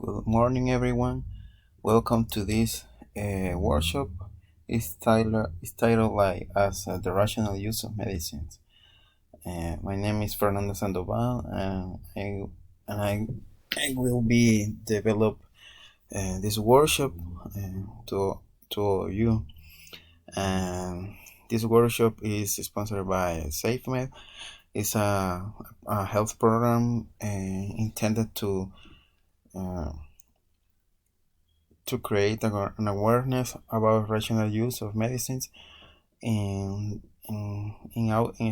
Good morning, everyone. Welcome to this workshop. It's titled like as the rational use of medicines. My name is Fernando Sandoval, and I will be develop this workshop to you. And this workshop is sponsored by SafeMed. It's a health program intended uh, to create an awareness about rational use of medicines in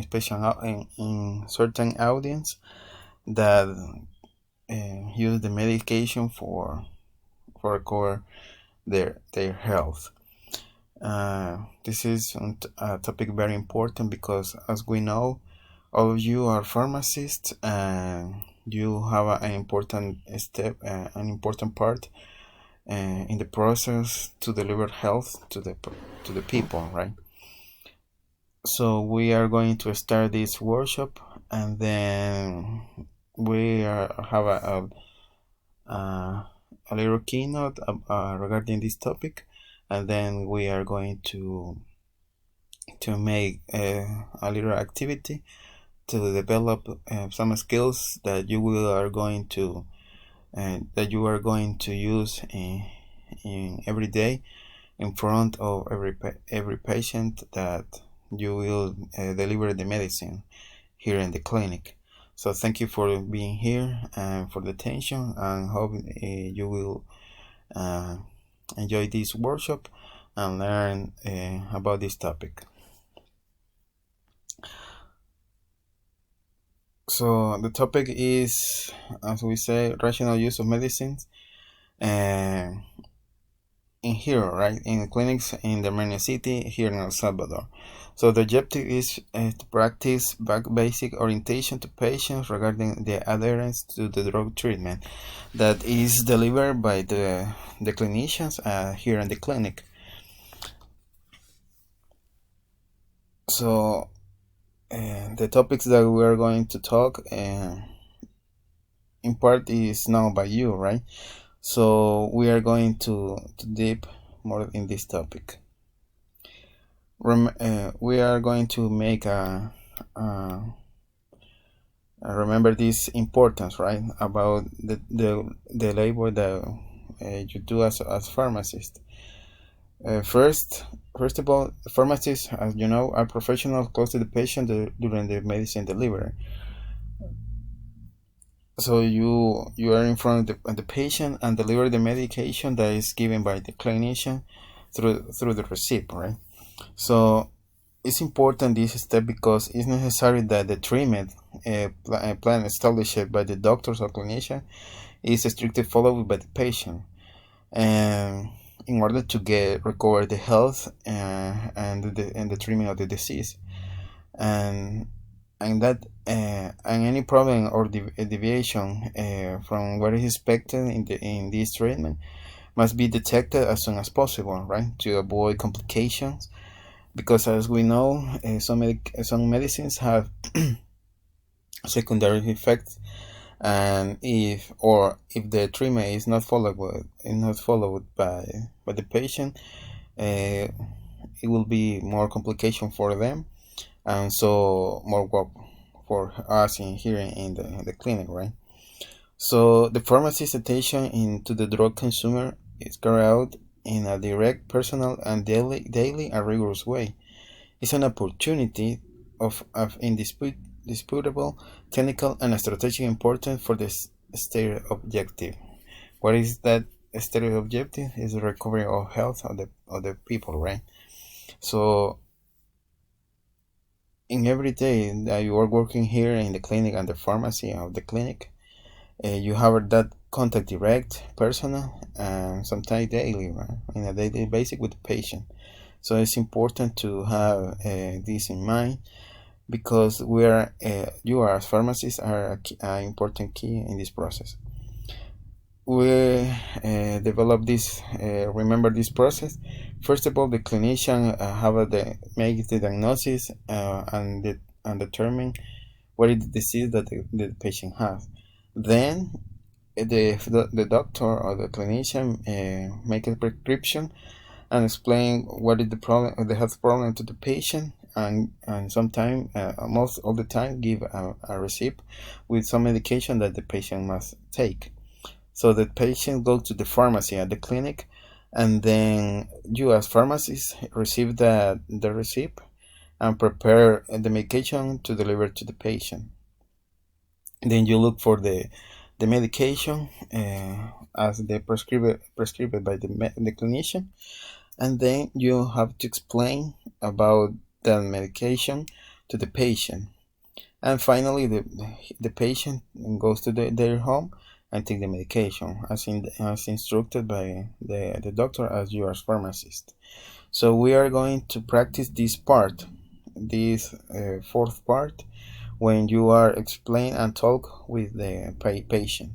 special in certain audience that use the medication for recover their health. This is a topic very important because, as we know, all of you are pharmacists and you have an important step, an important part in the process to deliver health to the people, right? So we are going to start this workshop, and then have a little keynote regarding this topic, and then we are going to make a little activity to develop some skills that you are going to use in every day in front of every patient that you will deliver the medicine here in the clinic. So thank you for being here and for the attention, and hope you will enjoy this workshop and learn about this topic. So the topic is, as we say, rational use of medicines in here, right, in clinics in the main city here in El Salvador. So the objective is to practice basic orientation to patients regarding the adherence to the drug treatment that is delivered by the clinicians here in the clinic. So the topics that we are going to talk in part is known by you, right? So we are going to deep more in this topic. We are going to make remember this importance, right, about the labor that you do as pharmacist. First of all, pharmacists, as you know, are professionals close to the patient during the medicine delivery. So you are in front of the patient and deliver the medication that is given by the clinician through the receipt, right? So it's important this step because it's necessary that the treatment plan established by the doctors or clinician is strictly followed by the patient, and in order to recover the health and the treatment of the disease, and that and any problem or deviation from what is expected in this treatment must be detected as soon as possible, right, to avoid complications. Because as we know, some medicines have secondary effects, and if the treatment is not followed by the patient, it will be more complication for them, and so more work for us here in the clinic, right? So the pharmacist's attention into the drug consumer is carried out in a direct, personal, and daily and rigorous way. It's an opportunity of indisputable technical and strategic importance for the stated objective. What is that stated objective? Is the recovery of health of the people, right? So in every day that you are working here in the clinic and the pharmacy of the clinic, you have that contact direct, personal, and sometimes daily, right? In a daily basis with the patient. So it's important to have this in mind, because you as pharmacists are an important key in this process. We develop this, remember this process. First of all, the clinician make the diagnosis and determine what is the disease that the patient has. Then the doctor or the clinician make a prescription and explain what is the problem, the health problem to the patient, and sometimes, most all the time, give a receipt with some medication that the patient must take. So the patient goes to the pharmacy at the clinic, and then you as pharmacist receive the receipt and prepare the medication to deliver to the patient. Then you look for the medication as the prescribed by the clinician, and then you have to explain about the medication to the patient. And finally, the patient goes to their home and take the medication as instructed by the doctor as you are pharmacist. So we are going to practice this fourth part, when you are explain and talk with the patient.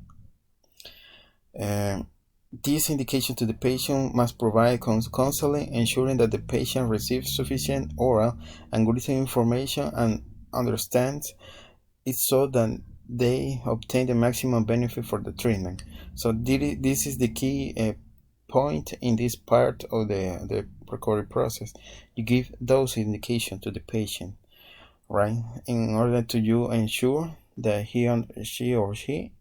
This indication to the patient must provide counseling, ensuring that the patient receives sufficient oral and written information and understands it so that they obtain the maximum benefit for the treatment. So this is the key point in this part of the recovery process. You give those indications to the patient, right, in order to you ensure that she or she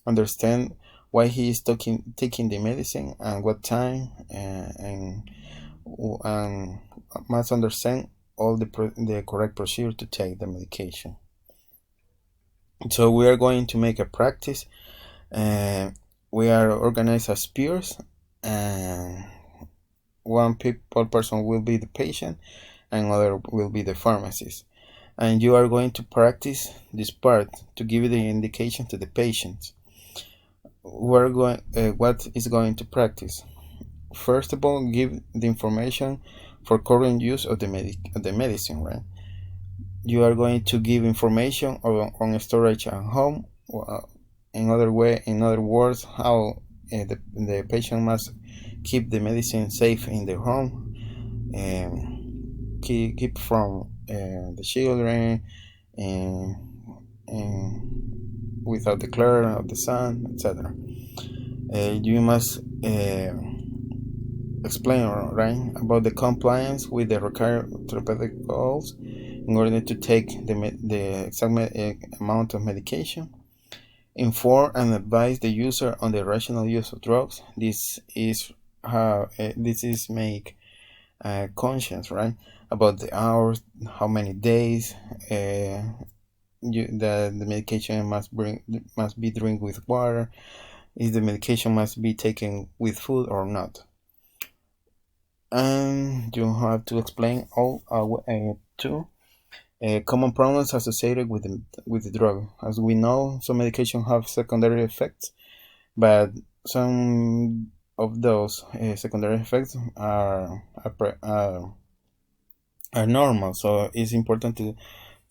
understand why he is taking the medicine and what time, and must understand all the correct procedure to take the medication. So we are going to make a practice. We are organized as peers, and one person will be the patient and other will be the pharmacist. And you are going to practice this part to give the indication to the patients. What is going to practice? First of all, give the information for current use of the medicine, right? You are going to give information on storage at home. In other words, how the patient must keep the medicine safe in their home, and keep from the children, and without the glare of the sun, etc. You must explain, right, about the compliance with the required therapeutic goals in order to take the exact amount of medication. Inform and advise the user on the rational use of drugs. This is make conscious, right, about the hours, how many days the medication must be drink with water, if the medication must be taken with food or not. And you have to explain all two common problems associated with the drug. As we know, some medications have secondary effects, but some of those secondary effects are normal. So it's important to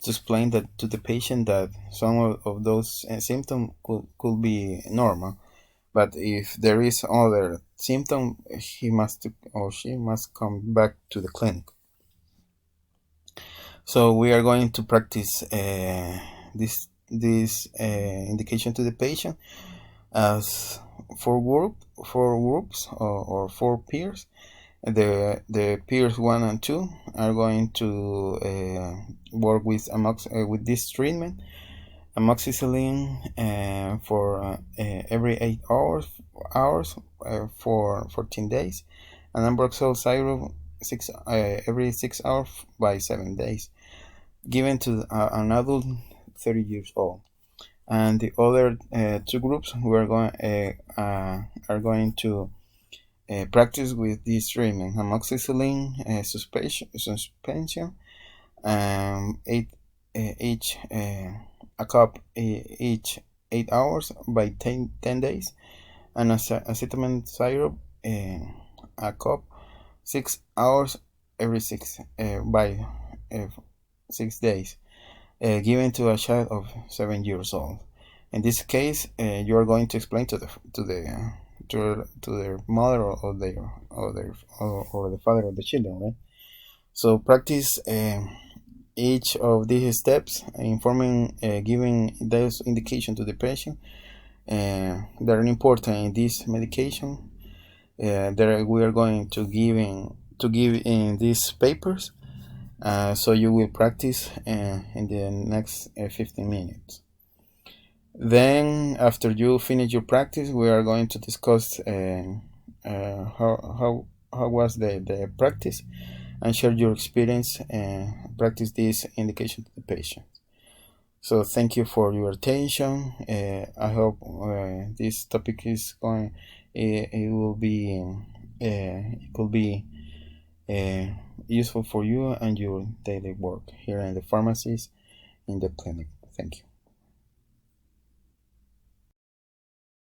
explain that to the patient that some of those symptoms could be normal, but if there is other symptom, he must or she must come back to the clinic. So we are going to practice this indication to the patient as four groups or four peers. The peers 1 and 2 are going to work with this treatment, amoxicillin for every 8 hours for 14 days, and ambroxol syrup every 6 hours by 7 days, given to an adult 30 years old. And the other two groups are going to practice with this treatment, amoxicillin suspension, each a cup each 8 hours by 10 days, and acetaminophen syrup a cup 6 hours every 6 by 6 days, given to a child of 7 years old. In this case, you are going to explain to their mother or the father of the children, right? So practice each of these steps, informing, giving those indication to the patient, that are important in this medication. That we are going to give in these papers. So you will practice in the next 15 minutes. Then, after you finish your practice, we are going to discuss how was the practice, and share your experience and practice this indication to the patient. So thank you for your attention. I hope this topic is going. It will be. It could be useful for you and your daily work here in the pharmacies in the clinic. Thank you.